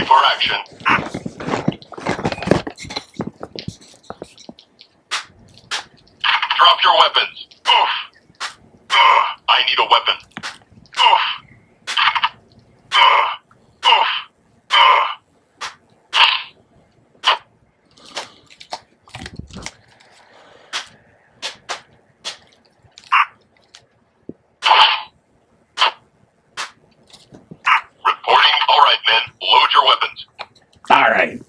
For action. Drop your weapons. Oof. I need a weapon. Oof. Oof. Reporting. All right, men. Load your weapons. All right.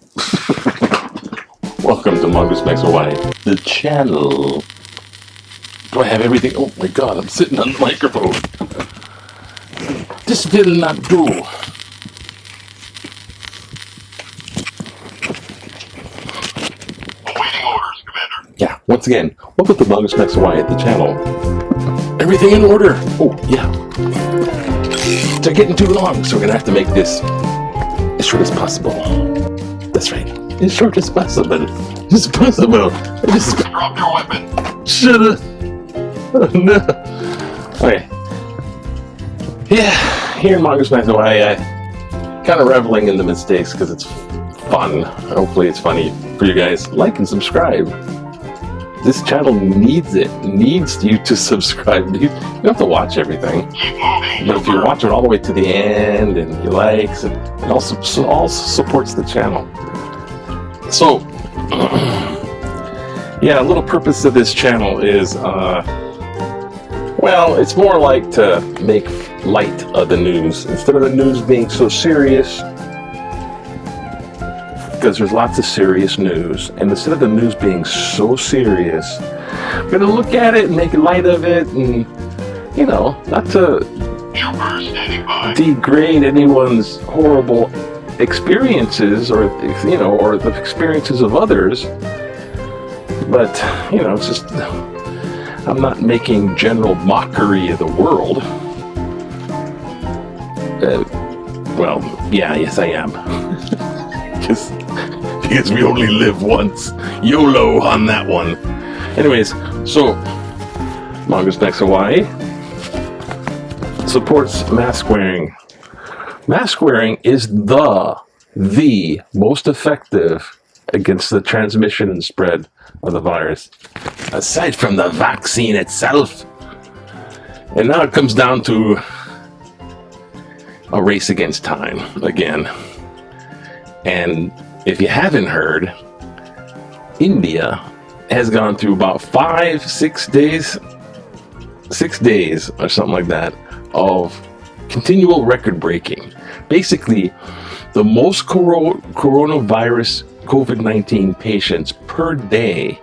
Welcome to Mongoose Max Hawaii, the channel. Do I have everything? Oh my god, I'm sitting on the microphone. This will not do. Awaiting orders, Commander. Yeah, once again, welcome to Mongoose Max Hawaii, the channel. Everything in order. Oh, yeah. They're getting too long, so we're gonna have to make this as short as possible. That's right. As short as possible. As possible. Drop your weapon. Should've. No. Okay. Yeah, here in Mongoose Max Hawaii, kind of reveling in the mistakes because it's fun. Hopefully it's funny for you guys. Like and subscribe. This channel needs it. Needs you to subscribe. You don't have to watch everything. Keep moving. But if you watch it all the way to the end and you likes, and it also supports the channel. So, yeah, a little purpose of this channel is, well, it's more like to make light of the news. Instead of the news being so serious, because there's lots of serious news, and instead of the news being so serious, we're going to look at it and make light of it, and, you know, not to degrade anyone's horrible experiences or, you know, or the experiences of others, but, you know, it's just, I'm not making general mockery of the world. Well, yeah, yes I am. because we only live once. YOLO on that one. Anyways, so Mongoose Max Hawaii supports mask wearing. Mask wearing is the most effective against the transmission and spread of the virus, aside from the vaccine itself. And now it comes down to a race against time again. And if you haven't heard, India has gone through about 6 days or something like that of continual record breaking. Basically, the most coronavirus COVID-19 patients per day.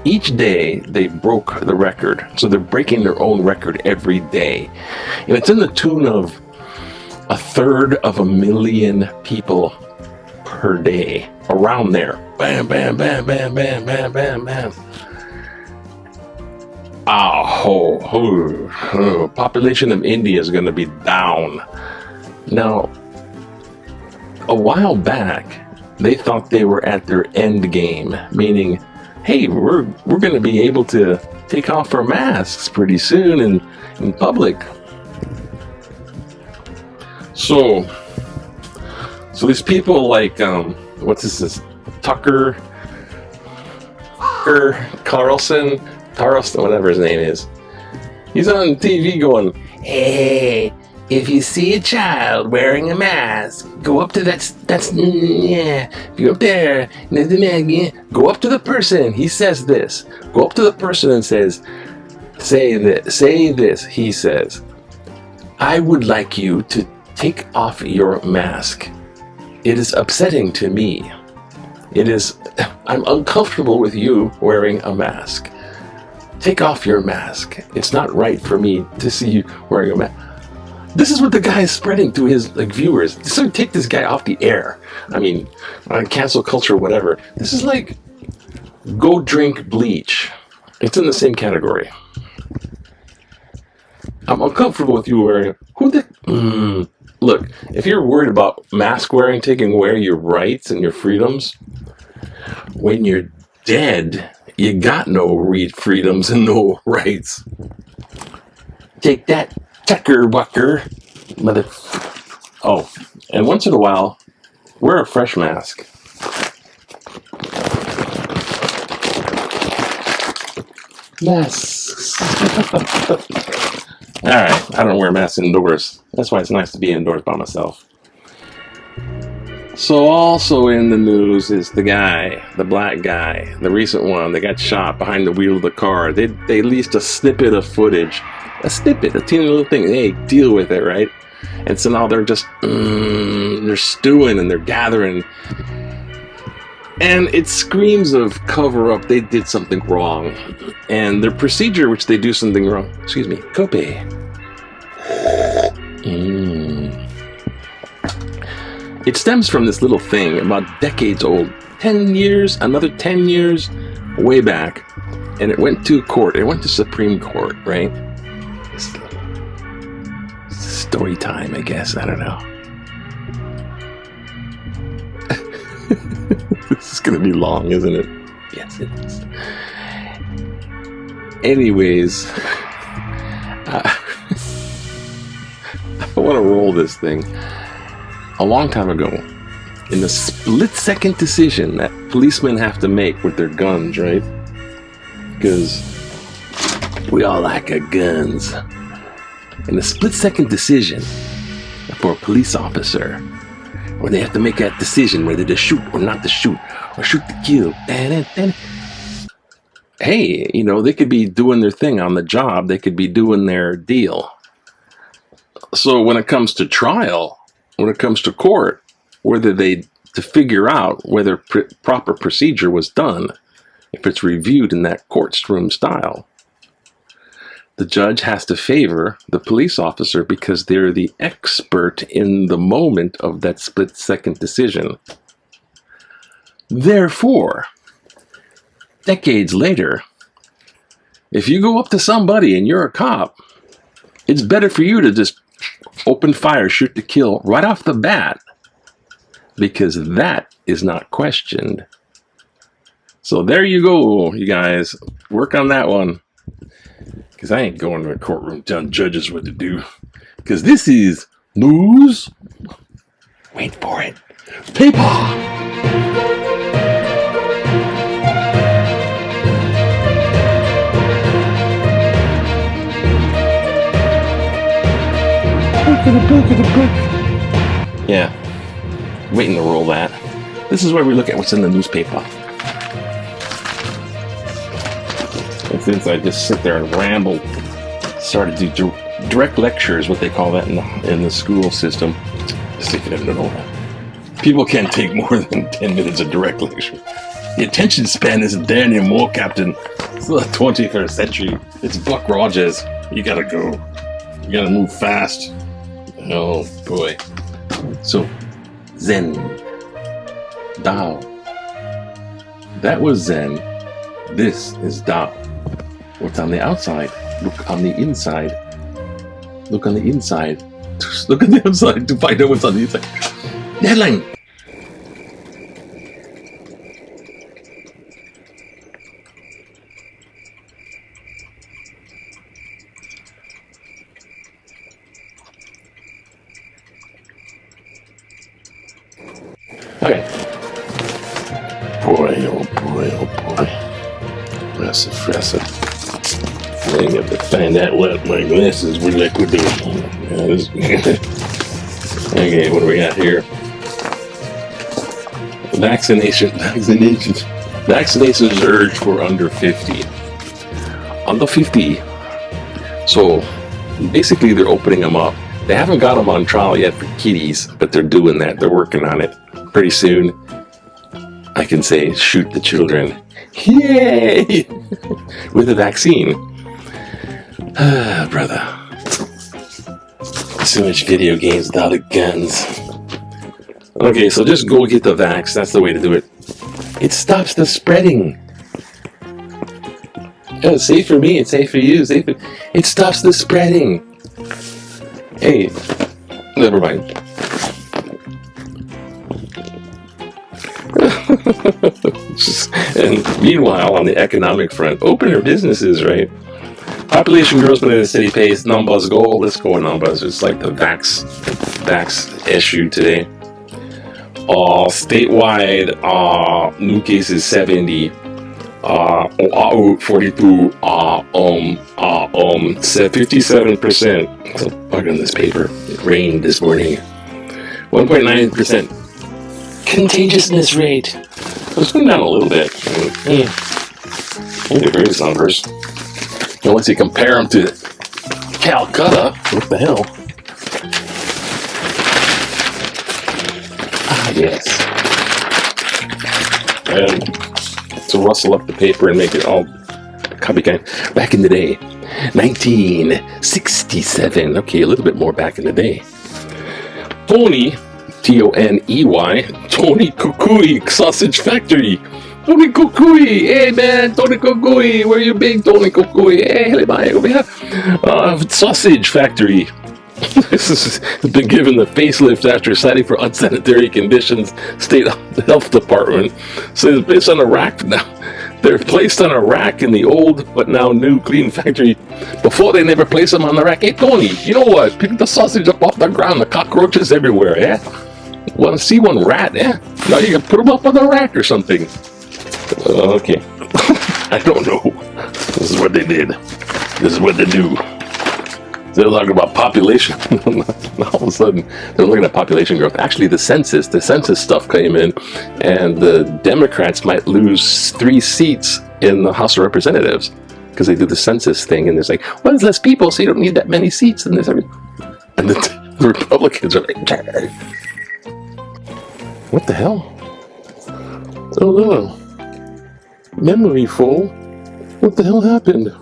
Each day they broke the record, so they're breaking their own record every day, and it's in the tune of 1/3 people per day, around there. Bam, bam, bam, bam, bam, bam, bam, bam. Population of India is going to be down. Now, a while back, they thought they were at their end game, meaning, hey, we're going to be able to take off our masks pretty soon in public. So these people like, what's this, Tucker Carlson, whatever his name is. He's on TV going, hey, if you see a child wearing a mask, go up to yeah, go up there, go up to the person, he says this, go up to the person and says, say this, he says, I would like you to take off your mask. It is upsetting to me. I'm uncomfortable with you wearing a mask. Take off your mask. It's not right for me to see you wearing a mask. This is what the guy is spreading to his viewers. So take this guy off the air. I mean, on cancel culture, whatever. This is like, go drink bleach. It's in the same category. I'm uncomfortable with you wearing. Look, if you're worried about mask wearing taking away your rights and your freedoms, when you're dead, you got no freedoms and no rights. Take that, Tucker Bucker, mother. Oh, and once in a while, wear a fresh mask. Masks. All right, I don't wear masks indoors. That's why it's nice to be indoors by myself. So also in the news is the guy, the black guy, the recent one that got shot behind the wheel of the car. They released a snippet of footage. A snippet, a teeny little thing. Hey, deal with it, right? And so now they're just, they're stewing and they're gathering. And it screams of cover up. They did something wrong. And their procedure, which they do something wrong. Excuse me, Kope. It stems from this little thing about decades old. 10 years, another 10 years, way back. And it went to court. It went to Supreme Court, right? Story time, I guess. I don't know. This is going to be long, isn't it? Yes, it is. Anyways, I want to roll this thing. A long time ago, in the split-second decision that policemen have to make with their guns, right? Because we all like our guns. In a split-second decision for a police officer, where they have to make that decision whether to shoot or not to shoot, or shoot to kill. Hey, you know, they could be doing their thing on the job. They could be doing their deal. So when it comes to trial, when it comes to court, to figure out whether proper procedure was done, if it's reviewed in that courtroom style, the judge has to favor the police officer because they're the expert in the moment of that split-second decision. Therefore, decades later, if you go up to somebody and you're a cop, it's better for you to just open fire, shoot to kill right off the bat, because that is not questioned. So there you go, you guys. Work on that one. Because I ain't going to a courtroom telling judges what to do. Because this is news. Wait for it. Pepah! Yeah. Waiting to roll that. This is where we look at what's in the newspaper. And since I just sit there and ramble, started to do direct lectures, what they call that in the school system. People can't take more than 10 minutes of direct lecture. The attention span isn't there anymore, Captain. It's the 21st century. It's Buck Rogers. You gotta go. You gotta move fast. Oh boy. So, Zen. Tao. That was Zen. This is Tao. What's on the outside? Look on the inside. Look on the inside. Look on the outside to find out what's on the inside. Headline. Okay. Boy, oh boy, oh boy. Fressa. I have to find out what my glasses were liquid. Okay, what do we got here? Vaccinations urged for under 50. Under 50. So, basically they're opening them up. They haven't got them on trial yet for kiddies, but they're doing that. They're working on it. Pretty soon, I can say, shoot the children. Yay! With a vaccine. Brother. So much video games without the guns. Okay, so just go get the vax. That's the way to do it. It stops the spreading. Oh, it's safe for me. It's safe for you. It stops the spreading. Hey, never mind. And meanwhile, on the economic front, open your businesses, right? Population grows but at a steady pace. Numbers go. Let's go numbers. It's like the vax issue today. Statewide, new cases 70. 42. 57%. There's a bug on this paper. It rained this morning. 1.9% contagiousness rate. It's going down a little bit. Look at various numbers. And once you compare them to Calcutta, what the hell? Ah, yes. And to rustle up the paper and make it all copy kind. Back in the day, 1967. Okay, a little bit more back in the day. Tony, Toney, Tony Kukui Sausage Factory. Tony Kukui, hey man, Tony Kukui, where you big Tony Kukui? Hey, over here. Sausage Factory. This has been given the facelift after citing for unsanitary conditions. State Health Department says based on a rack now. They're placed on a rack in the old but now new clean factory. Before they never place them on the rack. Hey Tony, you know what? Pick the sausage up off the ground. The cockroaches everywhere. Yeah. Want to see one rat? Yeah. Now you can put them up on the rack or something. Okay. I don't know. This is what they did. This is what they do. They're talking about population. All of a sudden, they're looking at population growth. Actually, the census stuff came in, and the Democrats might lose 3 seats in the House of Representatives because they do the census thing, and there's like, well, there's less people, so you don't need that many seats. And the Republicans are like, what the hell? Oh no. Memory full. What the hell happened?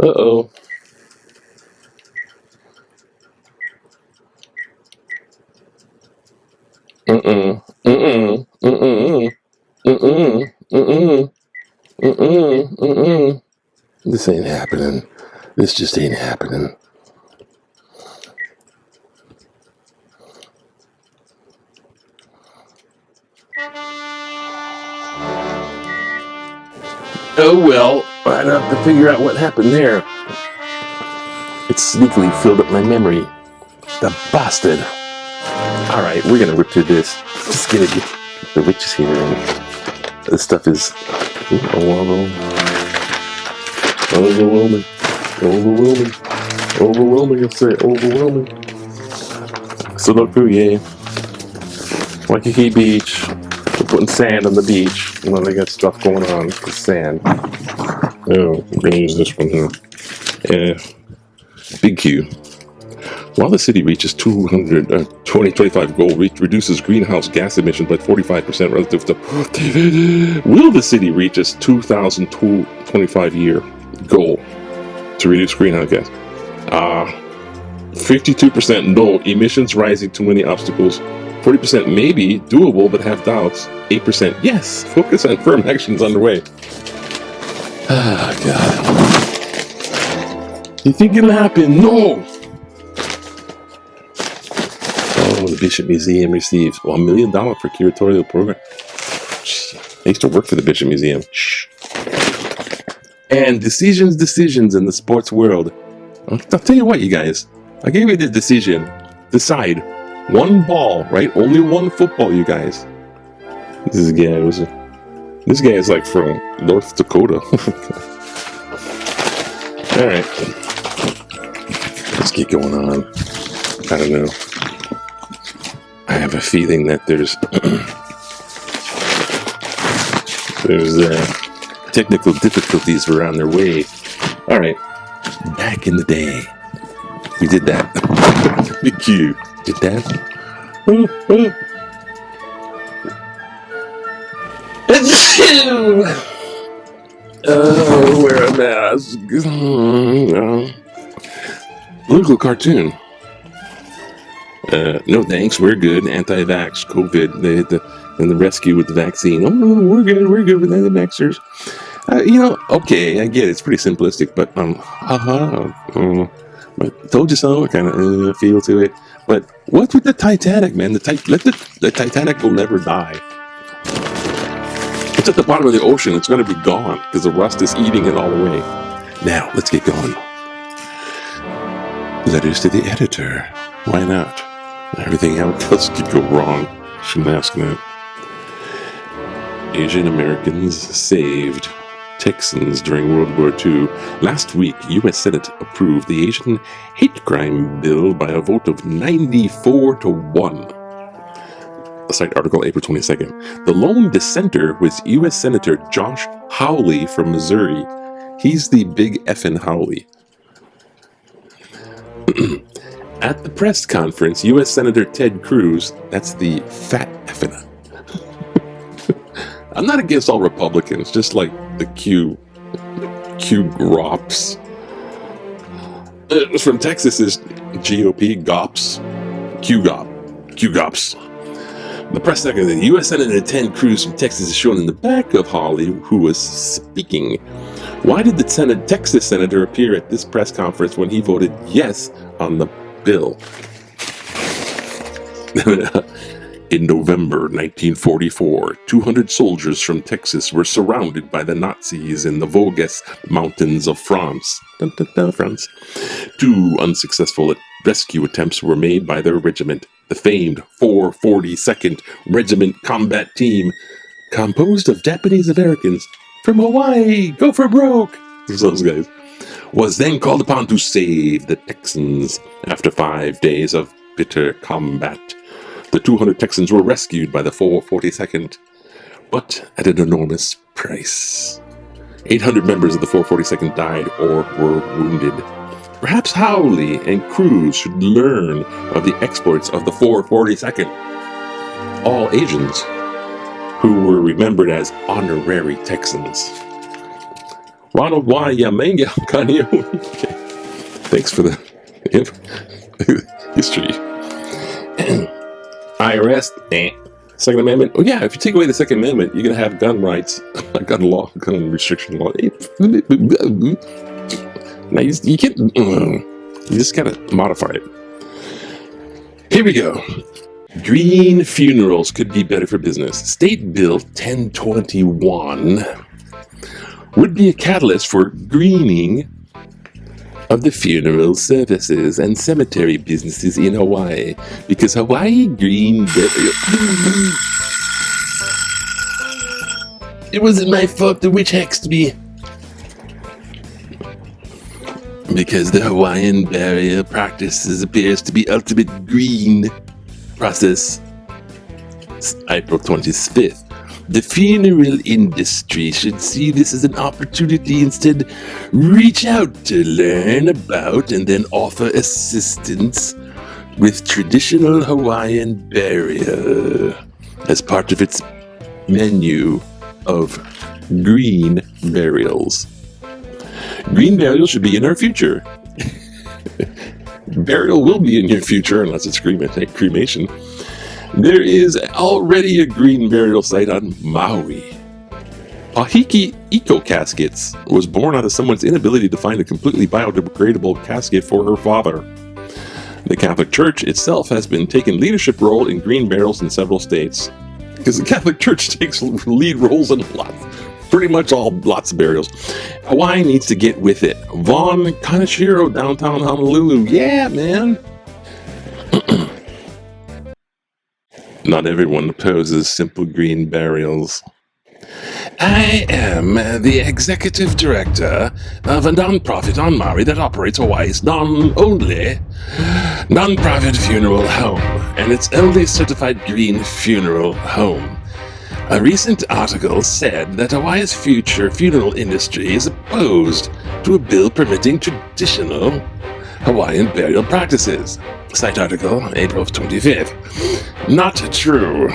Uh-oh. This ain't happening. This just ain't happening. Oh well, I'd have to figure out what happened there. It sneakily filled up my memory. The bastard. Alright, we're gonna rip through this. Just gonna get the witches here. And this stuff is overwhelming. I'll say overwhelming. Sudoku, yeah. Waikiki Beach. We're putting sand on the beach. You know, they got stuff going on with sand. Oh, we're gonna use this one here. Yeah. Big Q. While the city reaches 2025 goal, reduces greenhouse gas emissions by 45% relative to... Will the city reach its 2025 year goal to reduce greenhouse gas? 52% no, emissions rising, too many obstacles. 40% maybe, doable, but have doubts. 8% yes, focus on firm actions underway. Ah, God. You think it'll happen? No! Oh, the Bishop Museum receives $1 million for curatorial program. I used to work for the Bishop Museum. Shh. And decisions in the sports world. I'll tell you what, you guys. I gave you the decision. Decide. One ball, right? Only one football, you guys. This guy is like from North Dakota. Alright. Let's get going on. I don't know. I have a feeling that there's technical difficulties were on their way. Alright. Back in the day, we did that. Big Q did that. Wear a mask. Local cartoon. No thanks, we're good. Anti-vax, COVID, and the rescue with the vaccine. Oh, no, we're good with anti-vaxxers. Okay, I get it. It's pretty simplistic, but but told you so. Kind of feel to it. But what's with the Titanic, man? The Titanic will never die. It's at the bottom of the ocean. It's going to be gone because the rust is eating it all away. Now, let's get going. Letters to the editor. Why not? Everything else could go wrong. Shouldn't ask that. Asian Americans saved. Texans during World War II. Last week, U.S. Senate approved the Asian hate crime bill by a vote of 94-1. Cite article April 22nd. The lone dissenter was U.S. Senator Josh Hawley from Missouri. He's the big effin' Howley. At the press conference, U.S. Senator Ted Cruz, that's the fat effin'. I'm not against all Republicans, just like the Q Grops. From Texas is GOP Gops. Q Gops. The press secretary, the U.S. Senator Ted Cruz from Texas is shown in the back of Hawley, who was speaking. Why did the Texas senator appear at this press conference when he voted yes on the bill? In November 1944, 200 soldiers from Texas were surrounded by the Nazis in the Vosges mountains of France. France. 2 unsuccessful rescue attempts were made by their regiment, the famed 442nd Regiment Combat Team, composed of Japanese Americans from Hawaii. Go for broke! Those guys. Was then called upon to save the Texans after 5 days of bitter combat. The 200 Texans were rescued by the 442nd, but at an enormous price. 800 members of the 442nd died or were wounded. Perhaps Howley and Cruz should learn of the exploits of the 442nd. All Asians, who were remembered as honorary Texans. Ronald Y. Yamanga Kanyo. Thanks for the history. IRS, Second Amendment. Oh yeah, if you take away the Second Amendment, you're gonna have gun rights, gun law, gun restriction law. Now you can't. You just gotta modify it. Here we go. Green funerals could be better for business. State Bill 1021 would be a catalyst for greening of the funeral services and cemetery businesses in Hawaii, because Hawaii green burial. It wasn't my fault the witch hexed me. Because the Hawaiian burial practices appears to be ultimate green process. April 25th. The funeral industry should see this as an opportunity. Instead, reach out to learn about and then offer assistance with traditional Hawaiian burial as part of its menu of green burials. Green burial should be in our future. Burial will be in your future unless it's cremation. There is already a green burial site on Maui. Pahiki Eco Caskets was born out of someone's inability to find a completely biodegradable casket for her father. The Catholic Church itself has been taking leadership role in green burials in several states. Because the Catholic Church takes lead roles in lots of burials. Hawaii needs to get with it. Vaughn Kaneshiro, downtown Honolulu. Yeah, man. Not everyone opposes simple green burials. I am the executive director of a non-profit on Maui that operates Hawaii's only non-profit funeral home, and its only certified green funeral home. A recent article said that Hawaii's future funeral industry is opposed to a bill permitting traditional Hawaiian burial practices. Cite article, April 25th. Not true.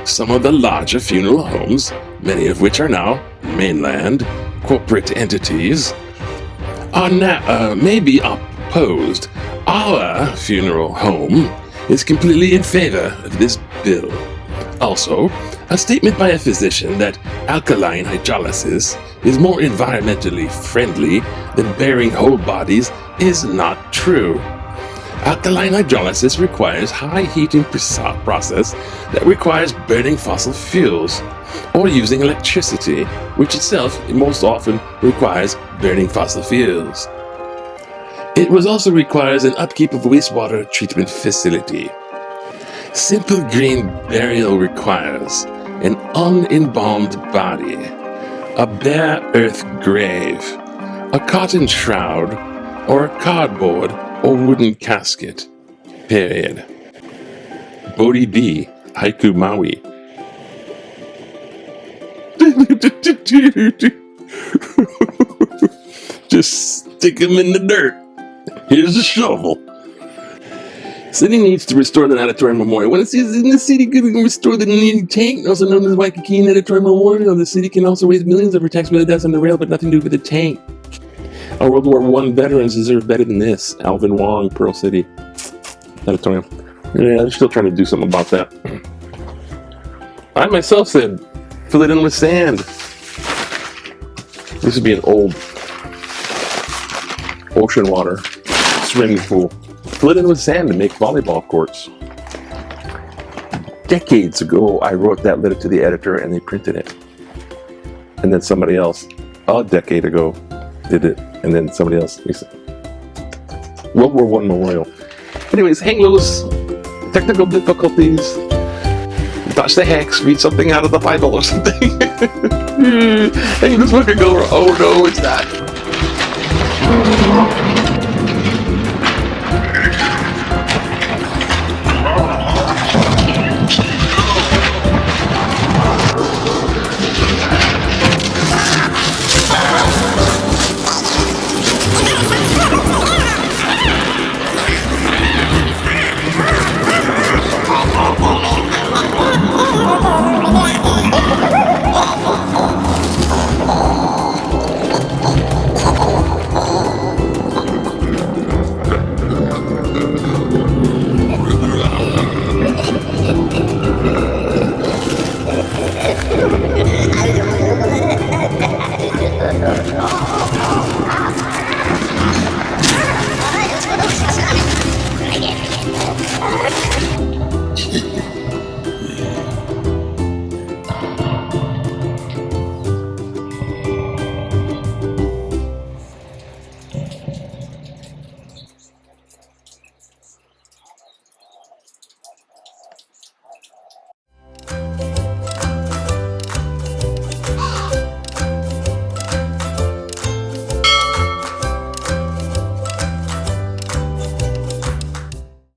Some of the larger funeral homes, many of which are now mainland, corporate entities may be opposed. Our funeral home is completely in favor of this bill. Also, a statement by a physician that alkaline hydrolysis is more environmentally friendly than burying whole bodies is not true. Alkaline hydrolysis requires high heating process that requires burning fossil fuels or using electricity, which itself most often requires burning fossil fuels. It also requires an upkeep of wastewater treatment facility. Simple green burial requires an unembalmed body, a bare earth grave, a cotton shroud, or a cardboard or wooden casket. Period. Bodhi B. Haiku Maui. Just stick him in the dirt. Here's a shovel. City needs to restore the Natatorian Memorial. When it says in the city could restore the needed tank, also known as Waikiki Natatorian Memorial, the city can also raise millions over taxpayer deaths on the rail, but nothing to do with the tank. Our World War I veterans deserve better than this. Alvin Wong, Pearl City Natatorium. Yeah, they're still trying to do something about that. I myself said, fill it in with sand. This would be an old ocean water swimming pool. Fill it in with sand to make volleyball courts. Decades ago, I wrote that letter to the editor and they printed it. And then somebody else, a decade ago, did it. And then somebody else. World War I Memorial. Anyways, hang loose. Technical difficulties. Dodge the hex. Read something out of the Bible or something. Hang this book and go, oh no, it's not.